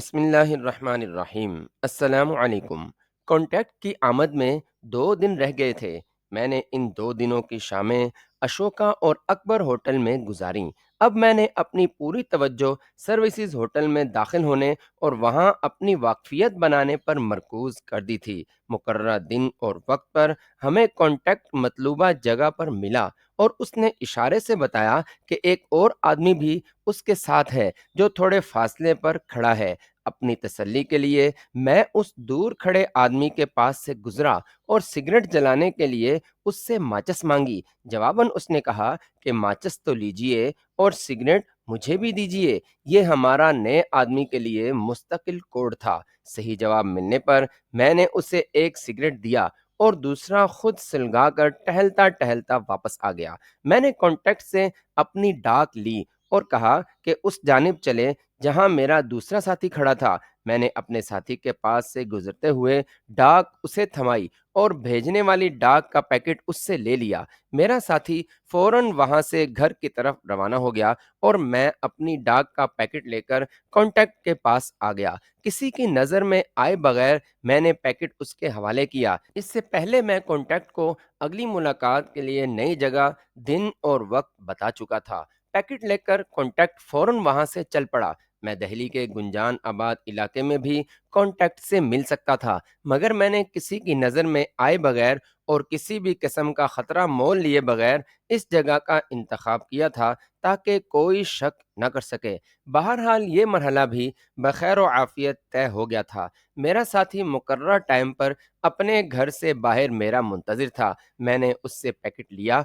بسم اللہ الرحمن الرحیم۔ السلام علیکم۔ کانٹیکٹ کی آمد میں 2 دن رہ گئے تھے۔ میں نے ان 2 دنوں کی شامیں اشوکا اور اکبر ہوٹل میں گزاریں۔ اب میں نے اپنی پوری توجہ سروسز ہوٹل میں داخل ہونے اور وہاں اپنی واقفیت بنانے پر مرکوز کر دی تھی۔ مقررہ دن اور وقت پر ہمیں کانٹیکٹ مطلوبہ جگہ پر ملا اور اس نے اشارے سے بتایا کہ ایک اور آدمی بھی اس کے ساتھ ہے جو تھوڑے فاصلے پر کھڑا ہے۔ اپنی تسلی کے لیے میں اس دور کھڑے آدمی کے پاس سے گزرا اور سگریٹ جلانے کے لیے اس سے ماچس مانگی۔ جواباً اس نے کہا کہ ماچس تو لیجئے اور سگریٹ مجھے بھی دیجئے۔ یہ ہمارا نئے آدمی کے لیے مستقل کوڈ تھا۔ صحیح جواب ملنے پر میں نے اسے ایک سگریٹ دیا اور دوسرا خود سلگا کر ٹہلتا ٹہلتا واپس آ گیا۔ میں نے کانٹیکٹ سے اپنی ڈاک لی اور کہا کہ اس جانب چلے جہاں میرا دوسرا ساتھی کھڑا تھا۔ میں نے اپنے ساتھی کے پاس سے گزرتے ہوئے ڈاک اسے تھمائی اور بھیجنے والی ڈاک کا پیکٹ اس سے لے لیا۔ میرا ساتھی فوراً وہاں سے گھر کی طرف روانہ ہو گیا اور میں اپنی ڈاک کا پیکٹ لے کر کانٹیکٹ کے پاس آ گیا۔ کسی کی نظر میں آئے بغیر میں نے پیکٹ اس کے حوالے کیا۔ اس سے پہلے میں کانٹیکٹ کو اگلی ملاقات کے لیے نئی جگہ، دن اور وقت بتا چکا تھا۔ پیکٹ لے کر کانٹیکٹ فوراً وہاں سے چل پڑا۔ میں دہلی کے گنجان آباد علاقے میں بھی کانٹیکٹ سے مل سکتا تھا، مگر میں نے کسی کی نظر میں آئے بغیر اور کسی بھی قسم کا خطرہ مول لیے بغیر اس جگہ کا انتخاب کیا تھا تاکہ کوئی شک نہ کر سکے۔ بہرحال یہ مرحلہ بھی بخیر و عافیت طے ہو گیا تھا۔ میرا ساتھی مقررہ ٹائم پر اپنے گھر سے باہر میرا منتظر تھا۔ میں نے اس سے پیکٹ لیا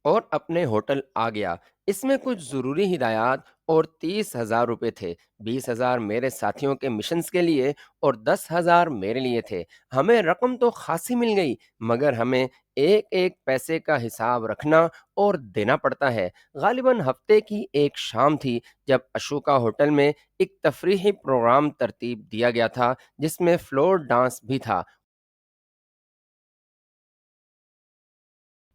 اور اپنے ہوٹل آ گیا۔ اس میں کچھ ضروری ہدایات اور 30,000 روپے تھے۔ 20,000 میرے ساتھیوں کے مشنز کے لیے اور 10,000 میرے لیے تھے۔ ہمیں رقم تو خاصی مل گئی، مگر ہمیں ایک ایک پیسے کا حساب رکھنا اور دینا پڑتا ہے۔ غالباً ہفتے کی ایک شام تھی جب اشوکا ہوٹل میں ایک تفریحی پروگرام ترتیب دیا گیا تھا جس میں فلور ڈانس بھی تھا۔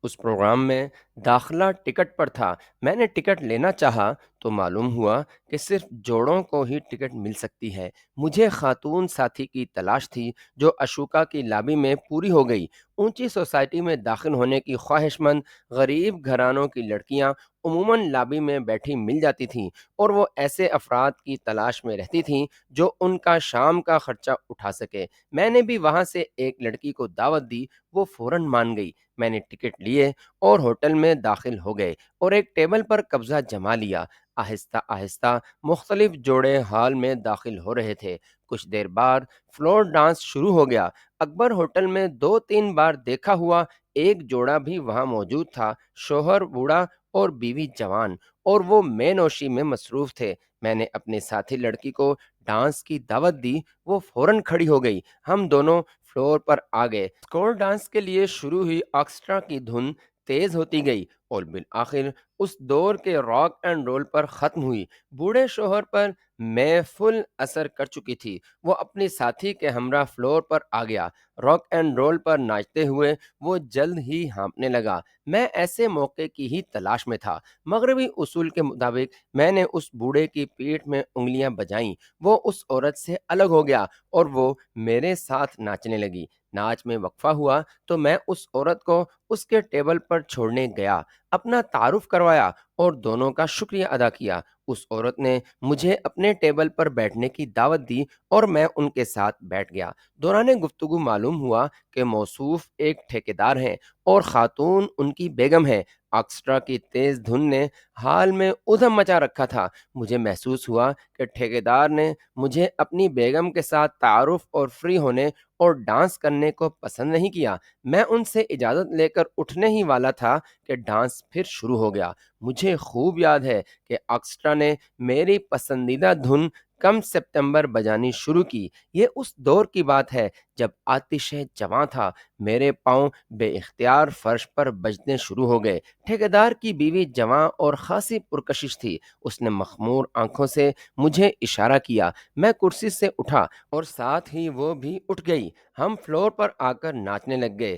اس پروگرام میں داخلہ ٹکٹ پر تھا۔ میں نے ٹکٹ لینا چاہا تو معلوم ہوا کہ صرف جوڑوں کو ہی ٹکٹ مل سکتی ہے۔ مجھے خاتون ساتھی کی تلاش تھی جو اشوکا کی لابی میں پوری ہو گئی۔ اونچی سوسائٹی میں داخل ہونے کی خواہش مند غریب گھرانوں کی لڑکیاں عموماً لابی میں بیٹھی مل جاتی تھیں اور وہ ایسے افراد کی تلاش میں رہتی تھیں جو ان کا شام کا خرچہ اٹھا سکے۔ میں نے بھی وہاں سے ایک لڑکی کو دعوت دی، وہ فوراً مان گئی۔ میں نے ٹکٹ لیے اور ہوٹل میں داخل ہو گئے اور ایک ٹیبل پر قبضہ جما لیا۔ آہستہ آہستہ مختلف جوڑے ہال میں داخل ہو رہے تھے۔ کچھ دیر بعد فلور ڈانس شروع ہو گیا۔ اکبر ہوٹل میں 2-3 بار دیکھا ہوا ایک جوڑا بھی وہاں موجود تھا، شوہر بوڑھا اور بیوی جوان، اور وہ مے نوشی میں مصروف تھے۔ میں نے اپنے ساتھی لڑکی کو ڈانس کی دعوت دی، وہ فوراً کھڑی ہو گئی۔ ہم دونوں فلور پر آ گئے۔ اسکور ڈانس کے لیے شروع ہوئی آرکسٹرا کی دھن تیز ہوتی گئی اور بالآخر اس دور کے راک اینڈ رول پر ختم ہوئی۔ بوڑھے شوہر پر میں فل اثر کر چکی تھی۔ وہ اپنی ساتھی کے ہمراہ فلور پر آ گیا۔ راک اینڈ رول پر ناچتے ہوئے وہ جلد ہی ہانپنے لگا۔ میں ایسے موقع کی ہی تلاش میں تھا۔ مغربی اصول کے مطابق میں نے اس بوڑھے کی پیٹھ میں انگلیاں بجائیں۔ وہ اس عورت سے الگ ہو گیا اور وہ میرے ساتھ ناچنے لگی۔ ناچ میں وقفہ ہوا تو میں اس عورت کو اس کے ٹیبل پر چھوڑنے گیا، اپنا تعارف کروایا اور دونوں کا شکریہ ادا کیا۔ اس عورت نے مجھے اپنے ٹیبل پر بیٹھنے کی دعوت دی اور میں ان کے ساتھ بیٹھ گیا۔ دوران گفتگو معلوم ہوا کہ موصوف ایک ٹھیکیدار ہیں اور خاتون ان کی بیگم ہے۔ آرکسٹرا کی تیز دھن نے حال میں ادھم مچا رکھا تھا۔ مجھے محسوس ہوا کہ ٹھیکیدار نے مجھے اپنی بیگم کے ساتھ تعارف اور فری ہونے اور ڈانس کرنے کو پسند نہیں کیا۔ میں ان سے اجازت لے کر اٹھنے ہی والا تھا کہ ڈانس پھر شروع ہو گیا۔ مجھے خوب یاد ہے کہ آرکسٹرا نے میری پسندیدہ دھن کم سپتمبر بجانی شروع کی۔ یہ اس دور کی بات ہے جب آتش جواں تھا۔ میرے پاؤں بے اختیار فرش پر بجنے شروع ہو گئے۔ ٹھیکیدار کی بیوی جواں اور خاصی پرکشش تھی۔ اس نے مخمور آنکھوں سے مجھے اشارہ کیا۔ میں کرسی سے اٹھا اور ساتھ ہی وہ بھی اٹھ گئی۔ ہم فلور پر آ کر ناچنے لگ گئے۔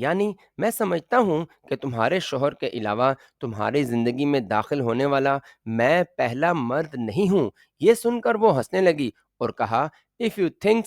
یعنی میں سمجھتا ہوں کہ تمہارے شوہر کے علاوہ تمہاری زندگی میں داخل ہونے والا میں پہلا مرد نہیں ہوں۔ یہ سن کر وہ ہنسنے لگی اور کہا، "If you think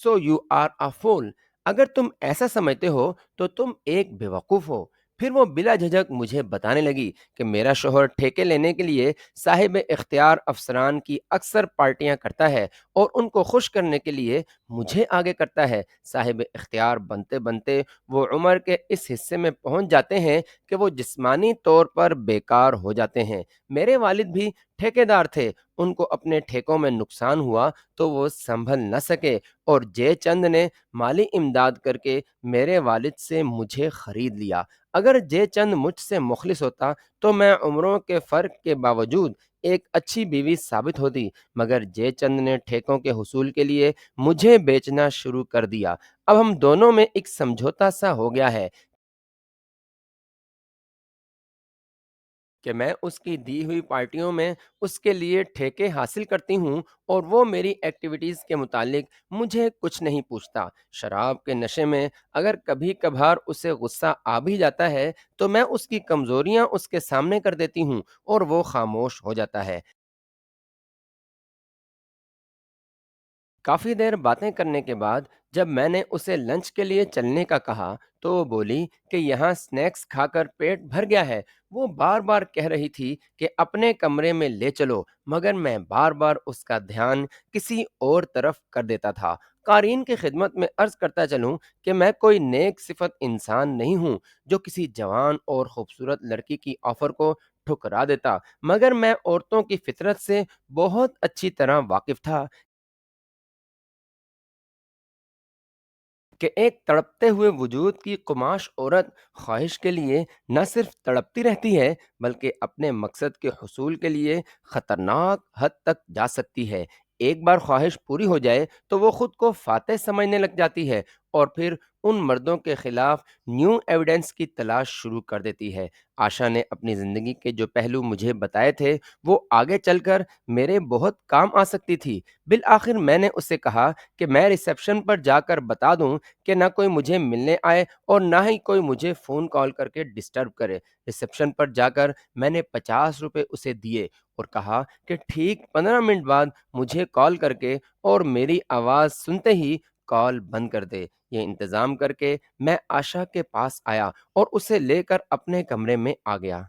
so you are a fool"۔ اگر تم ایسا سمجھتے ہو تو تم ایک بیوقوف ہو۔ پھر وہ بلا جھجک مجھے بتانے لگی کہ میرا شوہر ٹھیکے لینے کے لیے صاحب اختیار افسران کی اکثر پارٹیاں کرتا ہے اور ان کو خوش کرنے کے لیے مجھے آگے کرتا ہے۔ صاحب اختیار بنتے بنتے وہ عمر کے اس حصے میں پہنچ جاتے ہیں کہ وہ جسمانی طور پر بیکار ہو جاتے ہیں۔ میرے والد بھی ٹھیکیدار تھے، ان کو اپنے ٹھیکوں میں نقصان ہوا تو وہ سنبھل نہ سکے اور جے چند نے مالی امداد کر کے میرے والد سے مجھے خرید لیا۔ اگر جے چند مجھ سے مخلص ہوتا تو میں عمروں کے فرق کے باوجود ایک اچھی بیوی ثابت ہوتی، مگر جے چند نے ٹھیکوں کے حصول کے لیے مجھے بیچنا شروع کر دیا۔ اب ہم دونوں میں ایک سمجھوتا سا ہو گیا ہے کہ میں اس کی دی ہوئی پارٹیوں میں اس کے لیے ٹھیکے حاصل کرتی ہوں اور وہ میری ایکٹیویٹیز کے متعلق مجھے کچھ نہیں پوچھتا۔ شراب کے نشے میں اگر کبھی کبھار اسے غصہ آ بھی جاتا ہے تو میں اس کی کمزوریاں اس کے سامنے کر دیتی ہوں اور وہ خاموش ہو جاتا ہے۔ کافی دیر باتیں کرنے کے بعد جب میں نے اسے لنچ کے لیے چلنے کا کہا تو وہ بولی کہ یہاں سنیکس کھا کر پیٹ بھر گیا ہے۔ وہ بار بار کہہ رہی تھی کہ اپنے کمرے میں لے چلو، مگر میں بار بار اس کا دھیان کسی اور طرف کر دیتا تھا۔ قارئین کی خدمت میں عرض کرتا چلوں کہ میں کوئی نیک صفت انسان نہیں ہوں جو کسی جوان اور خوبصورت لڑکی کی آفر کو ٹھکرا دیتا، مگر میں عورتوں کی فطرت سے بہت اچھی طرح واقف تھا کہ ایک تڑپتے ہوئے وجود کی قماش عورت خواہش کے لیے نہ صرف تڑپتی رہتی ہے بلکہ اپنے مقصد کے حصول کے لیے خطرناک حد تک جا سکتی ہے۔ ایک بار خواہش پوری ہو جائے تو وہ خود کو فاتح سمجھنے لگ جاتی ہے اور پھر ان مردوں کے خلاف نیو ایویڈنس کی تلاش شروع کر دیتی ہے۔ آشا نے اپنی زندگی کے جو پہلو مجھے بتائے تھے وہ آگے چل کر میرے بہت کام آ سکتی تھی۔ بالآخر میں نے اسے کہا کہ میں ریسیپشن پر جا کر بتا دوں کہ نہ کوئی مجھے ملنے آئے اور نہ ہی کوئی مجھے فون کال کر کے ڈسٹرب کرے۔ ریسیپشن پر جا کر میں نے 50 روپے اسے دیے اور کہا کہ ٹھیک 15 منٹ بعد مجھے کال کر کے اور میری آواز سنتے ہی کال بند کر دے۔ یہ انتظام کر کے میں آشا کے پاس آیا اور اسے لے کر اپنے کمرے میں آ گیا۔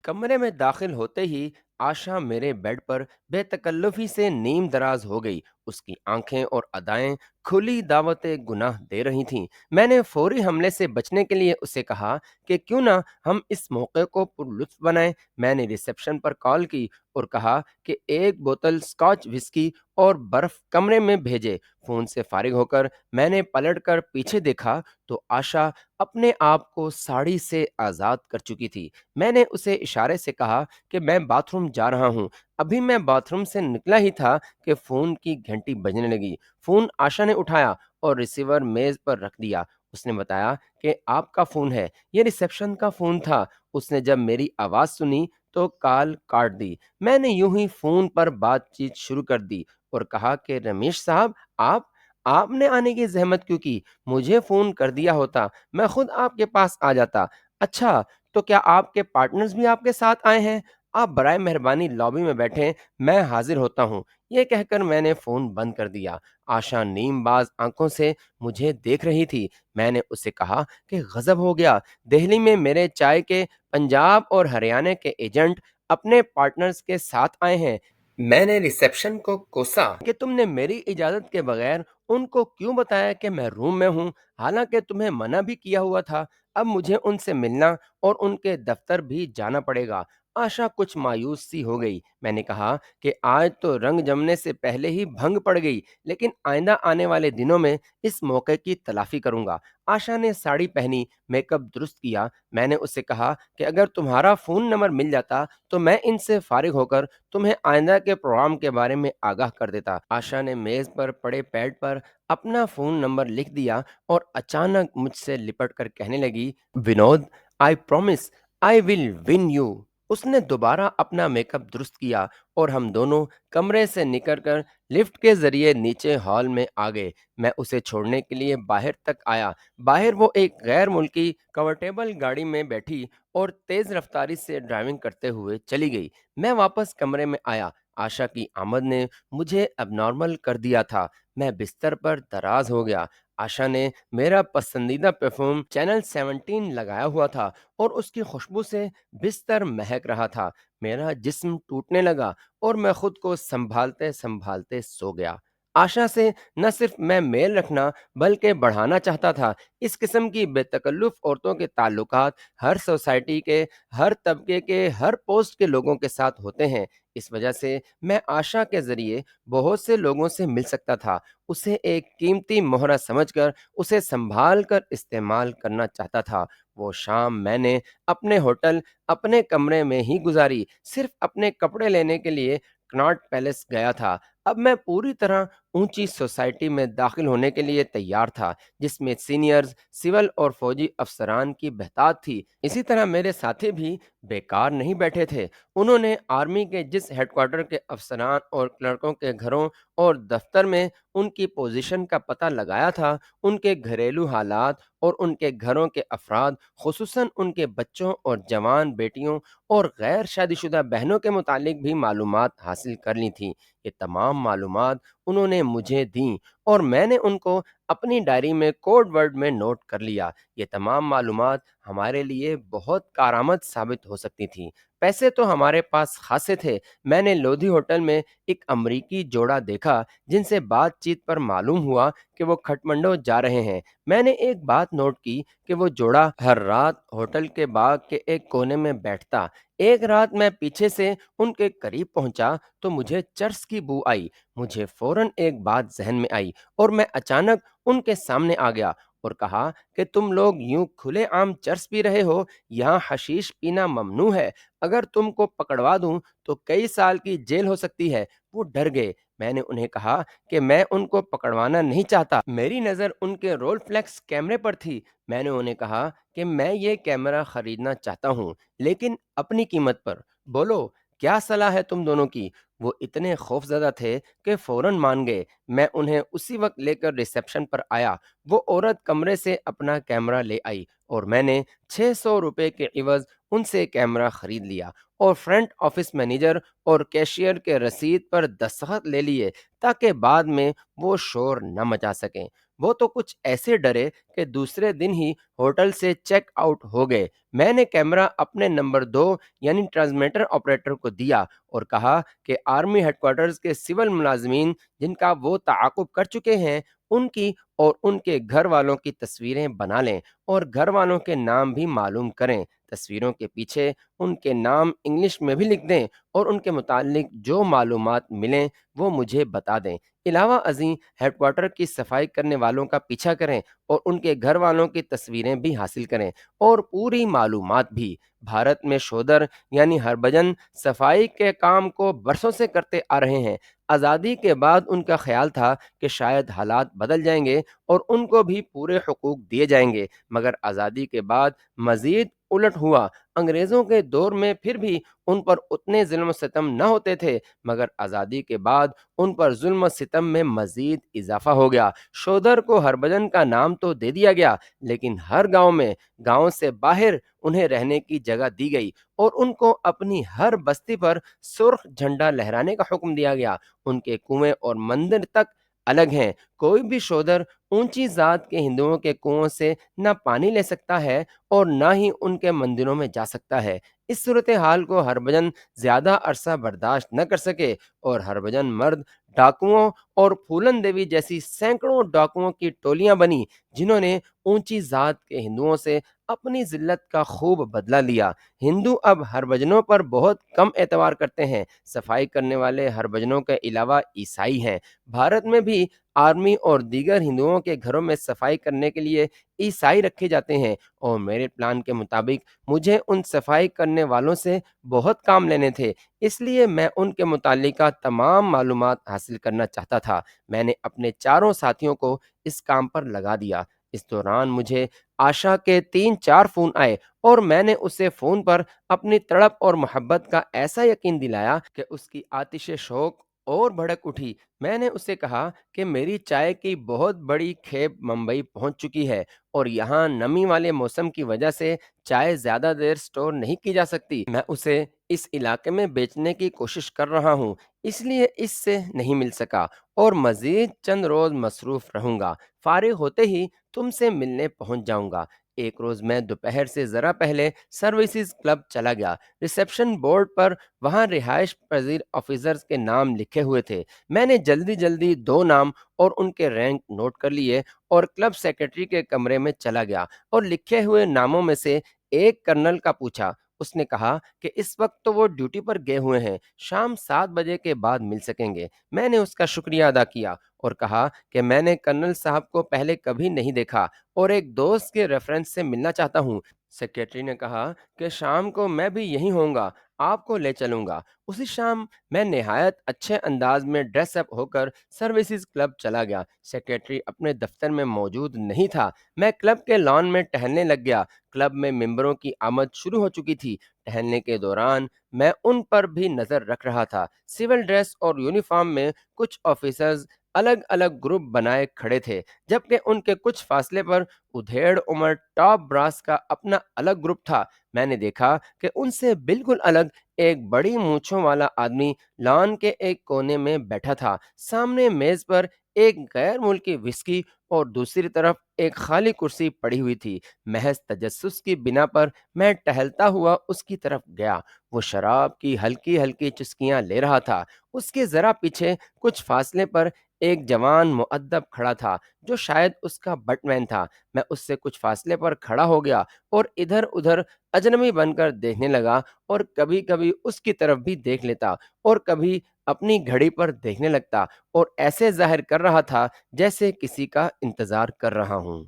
کمرے میں داخل ہوتے ہی آشا میرے بیڈ پر بے تکلفی سے نیم دراز ہو گئی۔ اس کی آنکھیں اور ادائیں کھلی دعوت گناہ دے رہی تھیں۔ میں نے فوری حملے سے بچنے کے لیے اسے کہا کہ کیوں نہ ہم اس موقع کو پر لطف بنائیں۔ میں نے ریسیپشن پر کال کی اور کہا کہ ایک بوتل سکاچ وسکی اور برف کمرے میں بھیجے۔ فون سے فارغ ہو کر میں نے پلٹ کر پیچھے دیکھا تو آشا اپنے آپ کو ساڑی سے آزاد کر چکی تھی۔ میں نے اسے اشارے سے کہا کہ میں باتھ روم جا رہا ہوں۔ ابھی میں باتھ روم سے نکلا ہی تھا کہ فون کی گھنٹی بجنے لگی۔ فون آشا نے اٹھایا اور ریسیور میز پر رکھ دیا۔ اس نے بتایا کہ آپ کا فون ہے۔ یہ ریسیپشن کا فون تھا۔ اس نے جب میری آواز سنی تو کال کاٹ دی۔ میں نے یوں ہی فون پر بات چیت شروع کر دی اور کہا کہ رمیش صاحب، آپ نے آنے کی زحمت کیوں کی؟ مجھے فون کر دیا ہوتا، میں خود آپ کے پاس آ جاتا۔ اچھا، تو کیا آپ کے پارٹنرز بھی آپ کے ساتھ آئے ہیں؟ آپ برائے مہربانی لابی میں بیٹھیں، میں حاضر ہوتا ہوں۔ یہ کہہ کر میں نے فون بند کر دیا۔ آشا نیم باز آنکھوں سے مجھے دیکھ رہی تھی۔ میں نے اسے کہا کہ غضب ہو گیا۔ دہلی میں میرے چائے کے پنجاب اور ہریانہ کے ایجنٹ اپنے پارٹنرز کے ساتھ آئے ہیں۔ میں نے ریسیپشن کو کوسا کہ تم نے میری اجازت کے بغیر ان کو کیوں بتایا کہ میں روم میں ہوں، حالانکہ تمہیں منع بھی کیا ہوا تھا۔ اب مجھے ان سے ملنا اور ان کے دفتر بھی جانا پڑے گا۔ آشا کچھ مایوس سی ہو گئی۔ میں نے کہا کہ آج تو رنگ جمنے سے پہلے ہی بھنگ پڑ گئی، لیکن آئندہ آنے والے دنوں میں اس موقع کی تلافی کروں گا۔ آشا نے ساڑی پہنی، میک اپ درست کیا۔ میں نے اسے کہا کہ اگر تمہارا فون نمبر مل جاتا تو میں ان سے فارغ ہو کر تمہیں آئندہ کے پروگرام کے بارے میں آگاہ کر دیتا۔ آشا نے میز پر پڑے پیڈ پر اپنا فون نمبر لکھ دیا اور اچانک مجھ سے لپٹ کر کہنے لگی، Vinod, I promise I will win you. اس نے دوبارہ اپنا میک اپ درست کیا اور ہم دونوں کمرے سے نکل کر لفٹ کے ذریعے نیچے ہال میں آ گئے۔ میں اسے چھوڑنے کے لیے باہر تک آیا۔ باہر وہ ایک غیر ملکی کنورٹیبل گاڑی میں بیٹھی اور تیز رفتاری سے ڈرائیونگ کرتے ہوئے چلی گئی۔ میں واپس کمرے میں آیا۔ آشا کی آمد نے مجھے اب نارمل کر دیا تھا۔ میں بستر پر دراز ہو گیا۔ آشا نے میرا پسندیدہ پرفیوم چینل 17 لگایا ہوا تھا اور اس کی خوشبو سے بستر مہک رہا تھا۔ میرا جسم ٹوٹنے لگا اور میں خود کو سنبھالتے سنبھالتے سو گیا۔ آشا سے نہ صرف میں میل رکھنا بلکہ بڑھانا چاہتا تھا۔ اس قسم کی بے تکلف عورتوں کے تعلقات ہر سوسائٹی کے، ہر طبقے کے، ہر پوسٹ کے لوگوں کے ساتھ ہوتے ہیں۔ اس وجہ سے میں آشا کے ذریعے بہت سے لوگوں سے مل سکتا تھا۔ اسے ایک قیمتی مہرہ سمجھ کر اسے سنبھال کر استعمال کرنا چاہتا تھا۔ وہ شام میں نے اپنے ہوٹل، اپنے کمرے میں ہی گزاری، صرف اپنے کپڑے لینے کے لیے کناٹ پیلس گیا تھا۔ اب میں پوری طرح اونچی سوسائٹی میں داخل ہونے کے لیے تیار تھا، جس میں سینئرز، سول اور فوجی افسران کی بہتات تھی۔ اسی طرح میرے ساتھی بھی بیکار نہیں بیٹھے تھے۔ انہوں نے آرمی کے جس ہیڈ کوارٹر کے افسران اور کلرکوں کے گھروں اور دفتر میں ان کی پوزیشن کا پتہ لگایا تھا، ان کے گھریلو حالات اور ان کے گھروں کے افراد، خصوصاً ان کے بچوں اور جوان بیٹیوں اور غیر شادی شدہ بہنوں کے متعلق بھی معلومات حاصل کر لی تھیں۔ یہ تمام معلومات انہوں نے مجھے دیں اور میں نے ان کو اپنی ڈائری میں کوڈ ورڈ میں نوٹ کر لیا۔ یہ تمام معلومات ہمارے لیے بہت کارآمد ثابت ہو سکتی تھی۔ پیسے تو ہمارے پاس خاصے تھے۔ میں نے لودھی ہوٹل میں ایک امریکی جوڑا دیکھا جن سے بات چیت پر معلوم ہوا کہ وہ کھٹمنڈو جا رہے ہیں۔ میں نے ایک بات نوٹ کی کہ وہ جوڑا ہر رات ہوٹل کے باغ کے ایک کونے میں بیٹھتا۔ ایک رات میں پیچھے سے ان کے قریب پہنچا تو مجھے چرس کی بو آئی۔ مجھے فوراً ایک بات ذہن میں آئی اور میں اچانک ان کے سامنے آ گیا اور کہا کہ تم لوگ یوں کھلے عام چرس پی رہے ہو، یہاں حشیش پینا ممنوع ہے۔ اگر تم کو پکڑوا دوں تو کئی سال کی جیل ہو سکتی ہے۔ وہ ڈر گئے۔ میں نے انہیں کہا کہ میں ان کو پکڑوانا نہیں چاہتا۔ میری نظر ان کے رول فلیکس کیمرے پر تھی۔ میں نے انہیں کہا کہ میں یہ کیمرہ خریدنا چاہتا ہوں، لیکن اپنی قیمت پر۔ بولو، کیا صلاح ہے تم دونوں کی؟ وہ اتنے خوفزدہ تھے کہ فوراً مان گئے۔ میں انہیں اسی وقت لے کر ریسیپشن پر آیا۔ وہ عورت کمرے سے اپنا کیمرہ لے آئی اور میں نے 600 روپے کے عوض ان سے کیمرہ خرید لیا اور فرنٹ آفس مینیجر اور کیشیئر کے رسید پر دستخط لے لیے تاکہ بعد میں وہ شور نہ مچا سکیں۔ وہ تو کچھ ایسے ڈرے کہ دوسرے دن ہی ہوٹل سے چیک آؤٹ ہو گئے۔ میں نے کیمرہ اپنے نمبر 2 یعنی ٹرانسمیٹر آپریٹر کو دیا اور کہا کہ آرمی ہیڈ کوارٹرز کے سول ملازمین جن کا وہ تعاقب کر چکے ہیں، ان کی اور ان کے گھر والوں کی تصویریں بنا لیں اور گھر والوں کے نام بھی معلوم کریں۔ تصویروں کے پیچھے ان کے نام انگلش میں بھی لکھ دیں اور ان کے متعلق جو معلومات ملیں وہ مجھے بتا دیں۔ علاوہ ازیں ہیڈ کوارٹر کی صفائی کرنے والوں کا پیچھا کریں اور ان کے گھر والوں کی تصویریں بھی حاصل کریں اور پوری معلومات بھی۔ بھارت میں شودر یعنی ہربھجن صفائی کے کام کو برسوں سے کرتے آ رہے ہیں۔ آزادی کے بعد ان کا خیال تھا کہ شاید حالات بدل جائیں گے اور ان کو بھی پورے حقوق دیے جائیں گے، مگر آزادی کے بعد مزید الٹ ہوا۔ انگریزوں کے دور میں پھر بھی ان پر اتنے ظلم و ستم نہ ہوتے تھے، مگر آزادی کے بعد ان پر ظلم و ستم میں مزید اضافہ ہو گیا۔ شودر کو ہربھجن کا نام تو دے دیا گیا، لیکن ہر گاؤں میں، گاؤں سے باہر انہیں رہنے کی جگہ دی گئی اور ان کو اپنی ہر بستی پر سرخ جھنڈا لہرانے کا حکم دیا گیا۔ ان کے کنویں اور مندر تک الگ ہیں۔ کوئی بھی شودر اونچی ذات کے ہندوؤں کے کنووں سے نہ پانی لے سکتا ہے اور نہ ہی ان کے مندروں میں جا سکتا ہے۔ اس صورتحال کو ہربھجن زیادہ عرصہ برداشت نہ کر سکے اور ہربھجن مرد ڈاکوؤں اور پھولن دیوی جیسی سینکڑوں ڈاکوؤں کی ٹولیاں بنی جنہوں نے اونچی ذات کے ہندوؤں سے اپنی ذلت کا خوب بدلہ لیا۔ ہندو اب ہربھجنوں پر بہت کم اعتبار کرتے ہیں۔ صفائی کرنے والے ہربھجنوں کے علاوہ عیسائی ہیں۔ بھارت میں بھی آرمی اور دیگر ہندوؤں کے گھروں میں صفائی کرنے کے لیے عیسائی رکھے جاتے ہیں اور میرے پلان کے مطابق مجھے ان صفائی کرنے والوں سے بہت کام لینے تھے، اس لیے میں ان کے متعلقہ تمام معلومات حاصل کرنا چاہتا تھا۔ میں نے اپنے چاروں ساتھیوں کو اس کام پر لگا دیا۔ اس دوران مجھے آشا کے 3-4 فون آئے اور میں نے اسے فون پر اپنی تڑپ اور محبت کا ایسا یقین دلایا کہ اس کی آتش شوق اور بھڑک اٹھی۔ میں نے اسے کہا کہ میری چائے کی بہت بڑی کھیپ ممبئی پہنچ چکی ہے اور یہاں نمی والے موسم کی وجہ سے چائے زیادہ دیر سٹور نہیں کی جا سکتی۔ میں اسے اس علاقے میں بیچنے کی کوشش کر رہا ہوں، اس لیے اس سے نہیں مل سکا اور مزید چند روز مصروف رہوں گا۔ فارغ ہوتے ہی تم سے ملنے پہنچ جاؤں گا۔ ایک روز میں دوپہر سے ذرا پہلے سروسز کلب چلا گیا۔ ریسیپشن بورڈ پر وہاں رہائش پذیر آفیسرز کے نام لکھے ہوئے تھے۔ میں نے جلدی جلدی 2 نام اور ان کے رینک نوٹ کر لیے اور کلب سیکرٹری کے کمرے میں چلا گیا اور لکھے ہوئے ناموں میں سے ایک کرنل کا پوچھا۔ اس نے کہا کہ اس وقت تو وہ ڈیوٹی پر گئے ہوئے ہیں، شام 7 بجے کے بعد مل سکیں گے۔ میں نے اس کا شکریہ ادا کیا اور کہا کہ میں نے کرنل صاحب کو پہلے کبھی نہیں دیکھا اور ایک دوست کے ریفرنس سے ملنا چاہتا ہوں۔ سیکرٹری نے کہا کہ شام کو میں بھی یہیں ہوں گا، آپ کو لے چلوں گا۔ اسی شام میں نہایت اچھے انداز میں ڈریس اپ ہو کر سروسز کلب چلا گیا۔ سیکرٹری اپنے دفتر میں موجود نہیں تھا۔ میں کلب کے لان میں ٹہلنے لگ گیا۔ کلب میں ممبروں کی آمد شروع ہو چکی تھی۔ ٹہلنے کے دوران میں ان پر بھی نظر رکھ رہا تھا۔ سول ڈریس اور یونیفارم میں کچھ آفیسرز الگ الگ گروپ بنائے کھڑے تھے، جبکہ ان کے کچھ فاصلے پر ادھیڑ عمر ٹاپ براس کا اپنا الگ گروپ تھا۔ میں نے دیکھا کہ ان سے بالکل الگ ایک بڑی مونچھوں والا آدمی لان کے ایک کونے میں بیٹھا تھا۔ سامنے میز پر ایک غیر ملکی وسکی اور دوسری طرف ایک خالی کرسی پڑی ہوئی تھی۔ محض تجسس کی بنا پر میں ٹہلتا ہوا اس کی طرف گیا۔ وہ شراب کی ہلکی ہلکی چسکیاں لے رہا تھا۔ اس کے ذرا پیچھے کچھ فاصلے پر ایک جوان مؤدب کھڑا تھا جو شاید اس کا بٹ مین تھا۔ میں اس سے کچھ فاصلے پر کھڑا ہو گیا اور ادھر ادھر اجنبی بن کر دیکھنے لگا اور کبھی کبھی اس کی طرف بھی دیکھ لیتا اور کبھی اپنی گھڑی پر دیکھنے لگتا اور ایسے ظاہر کر رہا تھا جیسے کسی کا انتظار کر رہا ہوں۔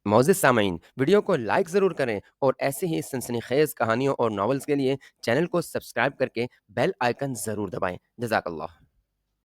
معزز سامعین، ویڈیو کو لائک ضرور کریں اور ایسے ہی سنسنی خیز کہانیوں اور ناولز کے لیے چینل کو سبسکرائب کر کے بیل آئیکن ضرور دبائیں۔ جزاک اللہ۔